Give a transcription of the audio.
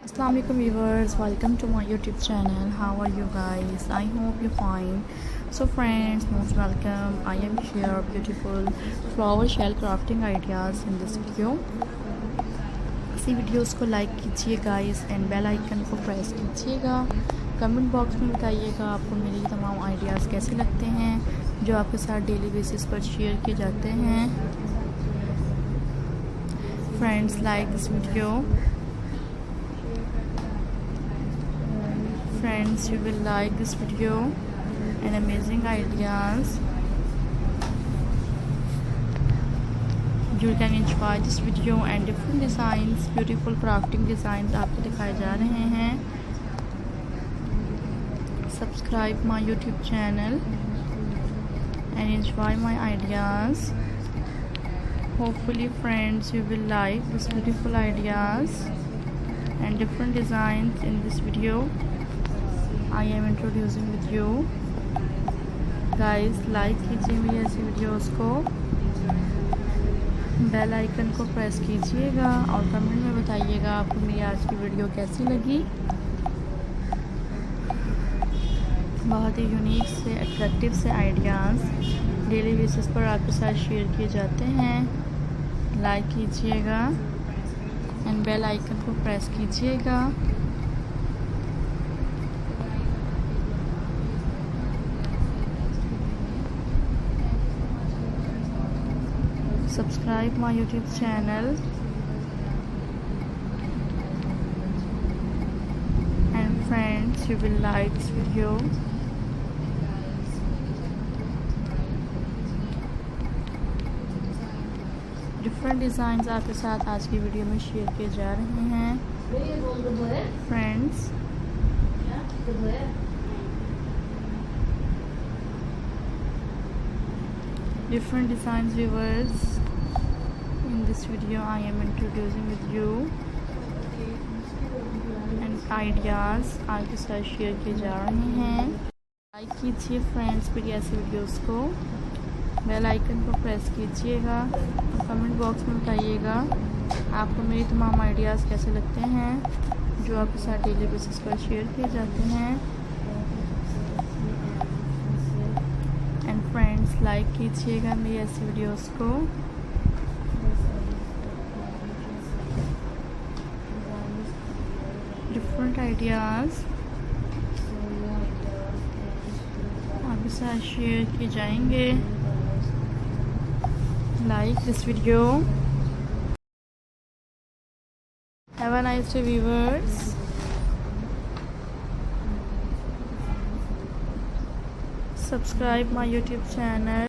Assalamualaikum viewers, welcome to my YouTube channel. How are you guys? I hope you're fine. So friends, most welcome. I am here beautiful flower shell crafting ideas in this video. इसी videos को like कीजिए guys and bell icon को press कीजिएगा। Comment box में बताइएगा आपको मेरी तमाम आइडियाज़ कैसे लगते हैं जो आपके साथ डेली बेसिस पर शेयर किए जाते हैं। Friends, like this video. Friends, you will like this video and amazing ideas. You can enjoy this video and different designs, beautiful crafting designs आपको दिखाए जा रहे हैं. Subscribe my YouTube channel and enjoy my ideas. Hopefully friends, you will like this beautiful ideas and different designs in this video I am introducing with you. Guys, like कीजिए मेरी ऐसी videos को, bell icon को press कीजिएगा और comment में बताइएगा आपको मेरी आज की वीडियो कैसी लगी. बहुत ही यूनिक से अट्रैक्टिव से आइडियाज़ डेली बेसिस पर आपके साथ शेयर किए जाते हैं. लाइक कीजिएगा एंड बेल आइकन को प्रेस कीजिएगा. Subscribe my YouTube channel and friends, you will like this video. Different designs आपके साथ आज की वीडियो में शेयर किए जा रहे हैं. Friends, different designs viewers in this video I am introducing with you and ideas आपके साथ शेयर किए जा रहे हैं. लाइक कीजिए फ्रेंड्स मेरी ऐसी वीडियोस को, बेल आइकन को प्रेस कीजिएगा और कमेंट बॉक्स में बताइएगा आपको मेरी तमाम आइडियाज़ कैसे लगते हैं जो आपके साथ डेली बेसिस पर शेयर किए जाते हैं. एंड फ्रेंड्स, लाइक कीजिएगा मेरी ऐसी वीडियोस को. डिफरेंट आइडियाज़ आपके साथ शेयर किए जाएंगे. Like this video. Have a nice day viewers. Subscribe my YouTube channel.